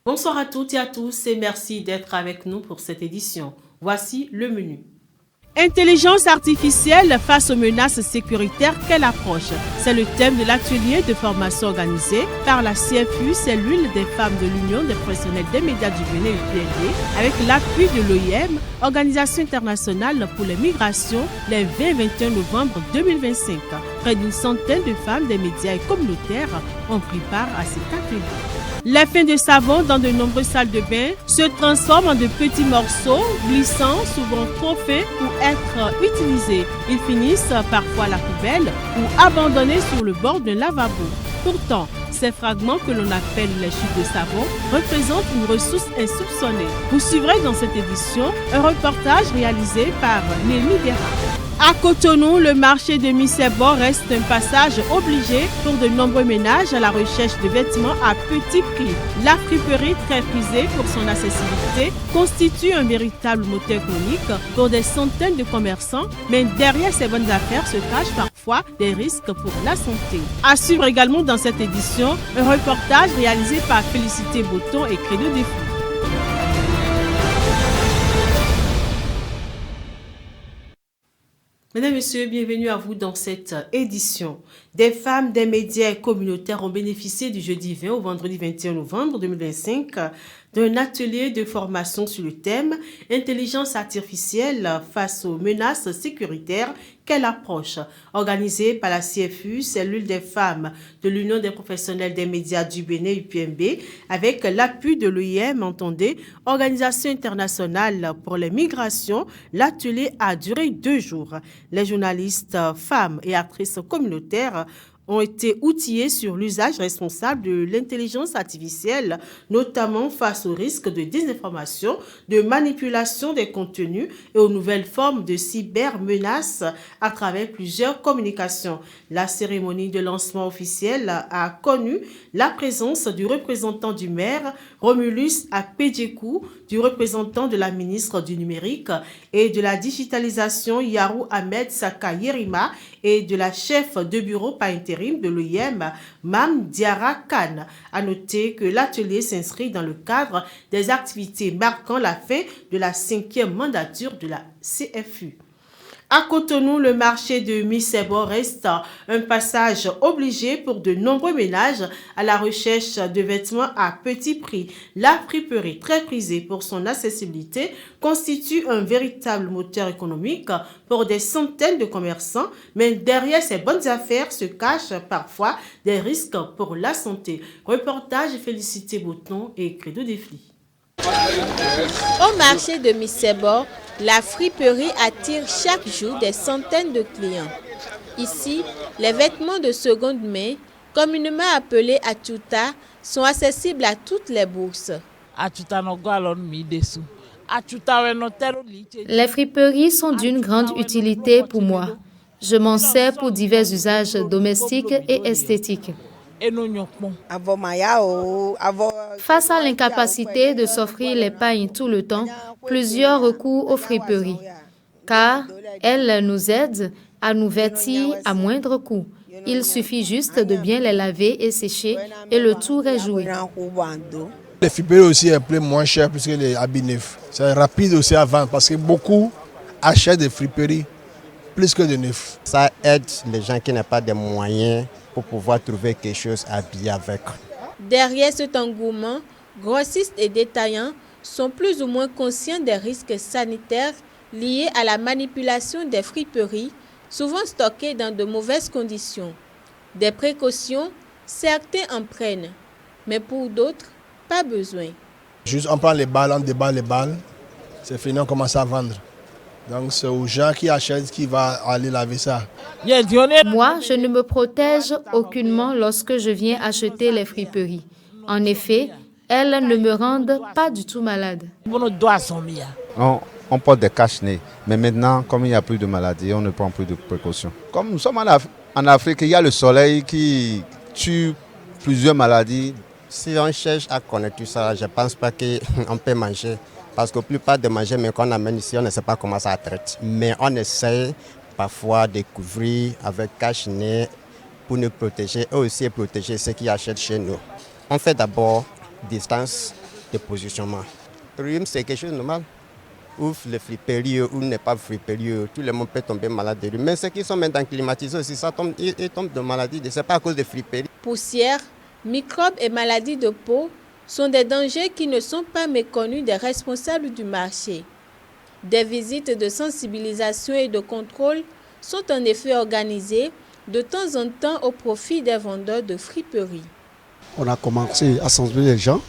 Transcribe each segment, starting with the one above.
Bonsoir à toutes et à tous et merci d'être avec nous pour cette édition. Voici le menu. Intelligence artificielle face aux menaces sécuritaires qu'elle approche. C'est le thème de l'atelier de formation organisé par la CFU, cellule des femmes de l'Union des professionnels des médias du Bénin UPNB, avec l'appui de l'OIM, Organisation internationale pour les migrations, les 20 et 21 novembre 2025. Près d'une centaine de femmes des médias et communautaires ont pris part à cet atelier. Les fins de savon dans de nombreuses salles de bain se transforment en de petits morceaux glissants, souvent trop faits pour être utilisés. Ils finissent parfois à la poubelle ou abandonnés sur le bord d'un lavabo. Pourtant, ces fragments que l'on appelle les chutes de savon représentent une ressource insoupçonnée. Vous suivrez dans cette édition un reportage réalisé par Némi Dera. À Cotonou, le marché de Missebo reste un passage obligé pour de nombreux ménages à la recherche de vêtements à petit prix. La friperie, très prisée pour son accessibilité, constitue un véritable moteur économique pour des centaines de commerçants, mais derrière ces bonnes affaires se cachent parfois des risques pour la santé. À suivre également dans cette édition, un reportage réalisé par Félicité Botton et Credo Défi. Mesdames et messieurs, bienvenue à vous dans cette édition. Des femmes des médias communautaires ont bénéficié du jeudi 20 au vendredi 21 novembre 2025 d'un atelier de formation sur le thème « Intelligence artificielle face aux menaces sécuritaires qu'elle approche », organisé par la CFU, cellule des femmes de l'Union des professionnels des médias du Bénin UPMB, avec l'appui de l'OIM, entendez, Organisation internationale pour les migrations. L'atelier a duré 2 jours. Les journalistes, femmes et actrices communautaires ont été outillés sur l'usage responsable de l'intelligence artificielle, notamment face aux risques de désinformation, de manipulation des contenus et aux nouvelles formes de cybermenaces à travers plusieurs communications. La cérémonie de lancement officielle a connu la présence du représentant du maire, Romulus Akpedjekou, du représentant de la ministre du numérique et de la digitalisation, Yarou Ahmed Saka Yerima, et de la chef de bureau par intérim de l'OIM, Mam Diara Khan. À noter que l'atelier s'inscrit dans le cadre des activités marquant la fin de la 5e mandature de la CFU. À Cotonou, le marché de Missebo reste un passage obligé pour de nombreux ménages à la recherche de vêtements à petit prix. La friperie, très prisée pour son accessibilité, constitue un véritable moteur économique pour des centaines de commerçants, mais derrière ces bonnes affaires se cachent parfois des risques pour la santé. Reportage Félicité Botton et Credo Défi. Au marché de Missebo, la friperie attire chaque jour des centaines de clients. Ici, les vêtements de seconde main, communément appelés achuta, sont accessibles à toutes les bourses. Les friperies sont d'une grande utilité pour moi. Je m'en sers pour divers usages domestiques et esthétiques. Face à l'incapacité de s'offrir les pagnes tout le temps, plusieurs recourent aux friperies, car elles nous aident à nous vêtir à moindre coût. Il suffit juste de bien les laver et sécher et le tour est joué. Les friperies aussi est plus moins cher puisque les habits neufs. C'est rapide aussi à vendre parce que beaucoup achètent des friperies plus que de neufs. Ça aide les gens qui n'ont pas de moyens pour pouvoir trouver quelque chose à habiller avec. Derrière cet engouement, grossistes et détaillants sont plus ou moins conscients des risques sanitaires liés à la manipulation des friperies, souvent stockées dans de mauvaises conditions. Des précautions, certains en prennent, mais pour d'autres, pas besoin. Juste on prend les balles, on déballe les balles, c'est fini, on commence à vendre. Donc c'est aux gens qui achètent qui vont aller laver ça. Moi, je ne me protège aucunement lorsque je viens acheter les friperies. En effet, elles ne me rendent pas du tout malade. On porte des cache-nez, mais maintenant, comme il n'y a plus de maladies, on ne prend plus de précautions. Comme nous sommes en Afrique, il y a le soleil qui tue plusieurs maladies Si on cherche à connaître tout ça, je ne pense pas qu'on peut manger. Parce que la plupart des manger mais qu'on amène ici, on ne sait pas comment ça traite. Mais on essaie parfois de couvrir avec cache-nez pour nous protéger et aussi protéger ceux qui achètent chez nous. On fait d'abord distance de positionnement. Le rhume, c'est quelque chose de normal. Ouf, le friperie ou n'est pas friperie, tout le monde peut tomber malade de rhume. Mais ceux qui sont maintenant climatisés aussi, ils tombent de maladie. Ce n'est pas à cause de friperie. Poussière, microbes et maladies de peau sont des dangers qui ne sont pas méconnus des responsables du marché. Des visites de sensibilisation et de contrôle sont en effet organisées de temps en temps au profit des vendeurs de friperies. On a commencé à sensibiliser les gens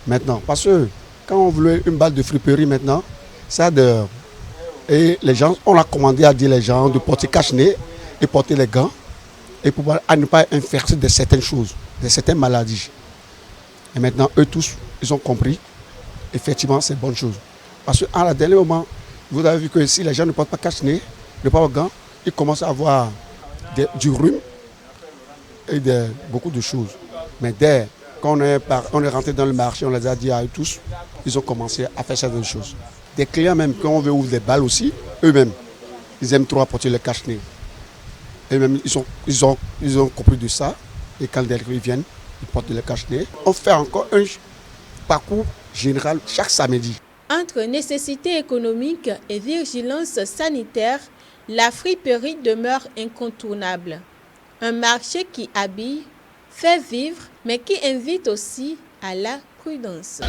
maintenant, parce que quand on voulait une balle de friperie maintenant, et les gens, on a commandé à dire les gens de porter cache-nez et porter les gants et pour ne pas infecter de certaines choses, de certaines maladies. Et maintenant, eux tous, ils ont compris, effectivement, c'est une bonne chose. Parce qu'à la dernier moment, vous avez vu que si les gens ne portent pas cache-nez, ne portent pas gants, ils commencent à avoir du rhume et beaucoup de choses. Mais dès qu'on est rentré dans le marché, on les a dit à eux tous, ils ont commencé à faire certaines choses. Des clients même, quand on veut ouvrir des balles aussi, eux-mêmes, ils aiment trop apporter le cache-nez. Eux-mêmes, ils ont compris de ça. Et quand ils viennent, ils portent le cache-nez. On fait encore un parcours général chaque samedi. Entre nécessité économique et vigilance sanitaire, la friperie demeure incontournable. Un marché qui habille, fait vivre, mais qui invite aussi à la prudence.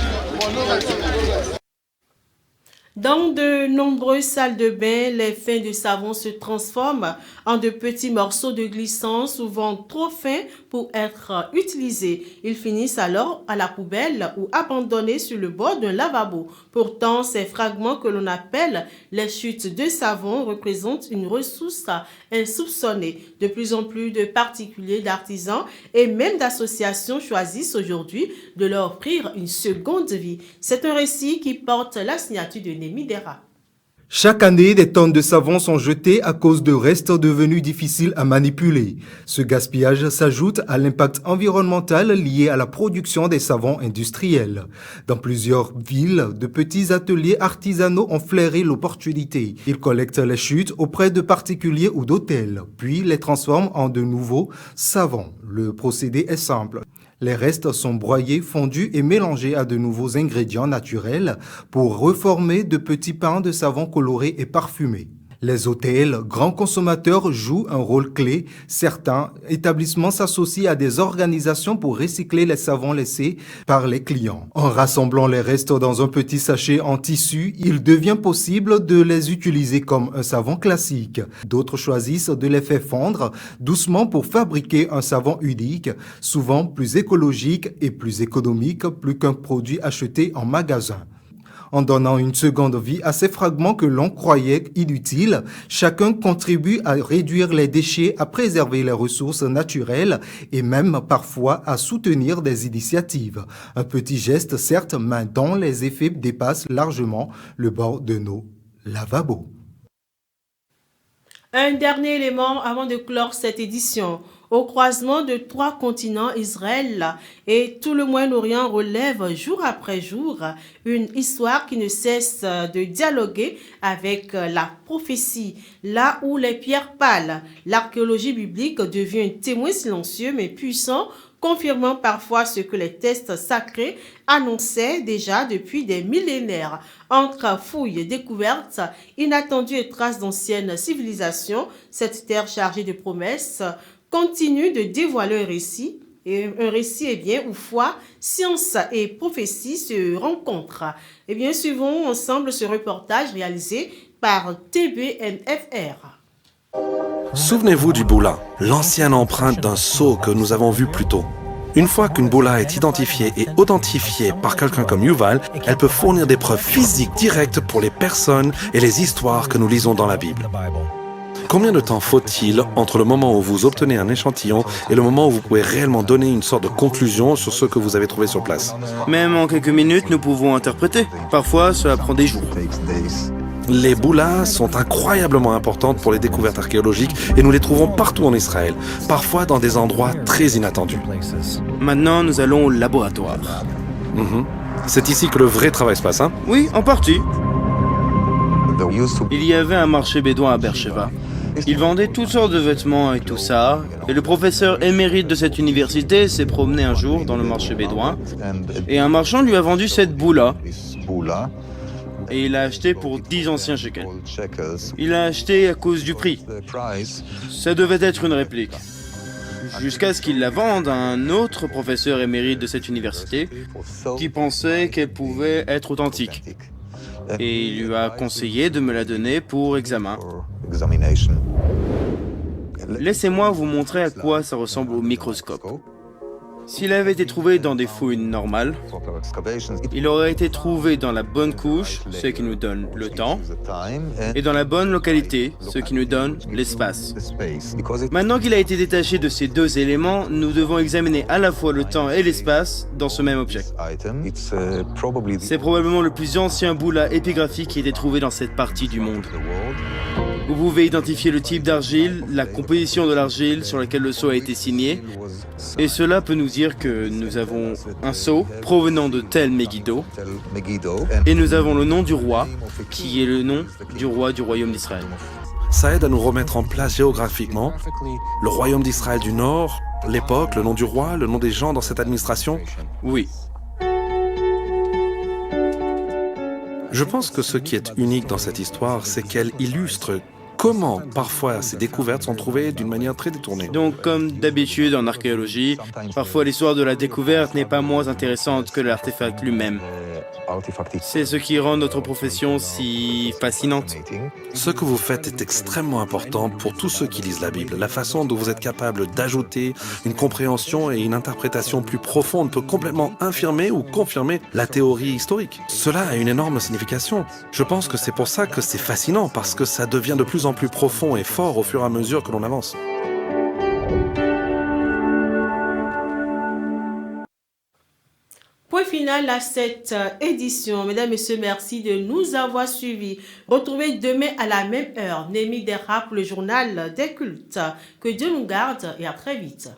Dans de nombreuses salles de bain, les fins de savon se transforment en de petits morceaux de glissant, souvent trop fins pour être utilisés. Ils finissent alors à la poubelle ou abandonnés sur le bord d'un lavabo. Pourtant, ces fragments que l'on appelle les chutes de savon représentent une ressource insoupçonnée. De plus en plus de particuliers, d'artisans et même d'associations choisissent aujourd'hui de leur offrir une seconde vie. C'est un récit qui porte la signature de Némi Dera. Chaque année, des tonnes de savon sont jetées à cause de restes devenus difficiles à manipuler. Ce gaspillage s'ajoute à l'impact environnemental lié à la production des savons industriels. Dans plusieurs villes, de petits ateliers artisanaux ont flairé l'opportunité. Ils collectent les chutes auprès de particuliers ou d'hôtels, puis les transforment en de nouveaux savons. Le procédé est simple. Les restes sont broyés, fondus et mélangés à de nouveaux ingrédients naturels pour reformer de petits pains de savon colorés et parfumés. Les hôtels, grands consommateurs, jouent un rôle clé. Certains établissements s'associent à des organisations pour recycler les savons laissés par les clients. En rassemblant les restes dans un petit sachet en tissu, il devient possible de les utiliser comme un savon classique. D'autres choisissent de les faire fondre doucement pour fabriquer un savon unique, souvent plus écologique et plus économique, plus qu'un produit acheté en magasin. En donnant une seconde vie à ces fragments que l'on croyait inutiles, chacun contribue à réduire les déchets, à préserver les ressources naturelles et même parfois à soutenir des initiatives. Un petit geste certes, mais dont les effets dépassent largement le bord de nos lavabos. Un dernier élément avant de clore cette édition. Au croisement de 3 continents, Israël et tout le Moyen-Orient relèvent jour après jour une histoire qui ne cesse de dialoguer avec la prophétie. Là où les pierres pâles, l'archéologie biblique devient un témoin silencieux mais puissant, confirmant parfois ce que les textes sacrés annonçaient déjà depuis des millénaires. Entre fouilles, découvertes, inattendues et traces d'anciennes civilisations, cette terre chargée de promesses continue de dévoiler un récit où foi, science et prophétie se rencontrent. Eh bien, suivons ensemble ce reportage réalisé par TBNFR. Souvenez-vous du boula, l'ancienne empreinte d'un sceau que nous avons vu plus tôt. Une fois qu'une boula est identifiée et authentifiée par quelqu'un comme Yuval, elle peut fournir des preuves physiques directes pour les personnes et les histoires que nous lisons dans la Bible. Combien de temps faut-il entre le moment où vous obtenez un échantillon et le moment où vous pouvez réellement donner une sorte de conclusion sur ce que vous avez trouvé sur place? Même en quelques minutes, nous pouvons interpréter. Parfois, cela prend des jours. Les boulas sont incroyablement importantes pour les découvertes archéologiques et nous les trouvons partout en Israël, parfois dans des endroits très inattendus. Maintenant, nous allons au laboratoire. C'est ici que le vrai travail se passe, hein? Oui, en partie. Il y avait un marché bédouin à Beersheba. Ils vendaient toutes sortes de vêtements et tout ça. Et le professeur émérite de cette université s'est promené un jour dans le marché bédouin. Et un marchand lui a vendu cette boula. Et il l'a acheté pour 10 anciens shekels. Il l'a acheté à cause du prix. Ça devait être une réplique. Jusqu'à ce qu'il la vende à un autre professeur émérite de cette université qui pensait qu'elle pouvait être authentique. Et il lui a conseillé de me la donner pour examen. Laissez-moi vous montrer à quoi ça ressemble au microscope. S'il avait été trouvé dans des fouilles normales, il aurait été trouvé dans la bonne couche, ce qui nous donne le temps, et dans la bonne localité, ce qui nous donne l'espace. Maintenant qu'il a été détaché de ces deux éléments, nous devons examiner à la fois le temps et l'espace dans ce même objet. C'est probablement le plus ancien boula épigraphique qui a été trouvé dans cette partie du monde. Vous pouvez identifier le type d'argile, la composition de l'argile sur laquelle le sceau a été signé, et cela peut nous dire que nous avons un sceau provenant de tel Megiddo, et nous avons le nom du roi, qui est le nom du roi du royaume d'Israël. Ça aide à nous remettre en place géographiquement le royaume d'Israël du Nord, l'époque, le nom du roi, le nom des gens dans cette administration. Oui. Je pense que ce qui est unique dans cette histoire, c'est qu'elle illustre comment parfois ces découvertes sont trouvées d'une manière très détournée. Donc, comme d'habitude en archéologie, parfois l'histoire de la découverte n'est pas moins intéressante que l'artefact lui-même. C'est ce qui rend notre profession si fascinante. Ce que vous faites est extrêmement important pour tous ceux qui lisent la Bible. La façon dont vous êtes capable d'ajouter une compréhension et une interprétation plus profonde peut complètement infirmer ou confirmer la théorie historique. Cela a une énorme signification. Je pense que c'est pour ça que c'est fascinant, parce que ça devient de plus en plus profond et fort au fur et à mesure que l'on avance. Point final à cette édition. Mesdames, Messieurs, merci de nous avoir suivis. Retrouvez demain à la même heure Némi Dera pour le journal des cultes. Que Dieu nous garde et à très vite.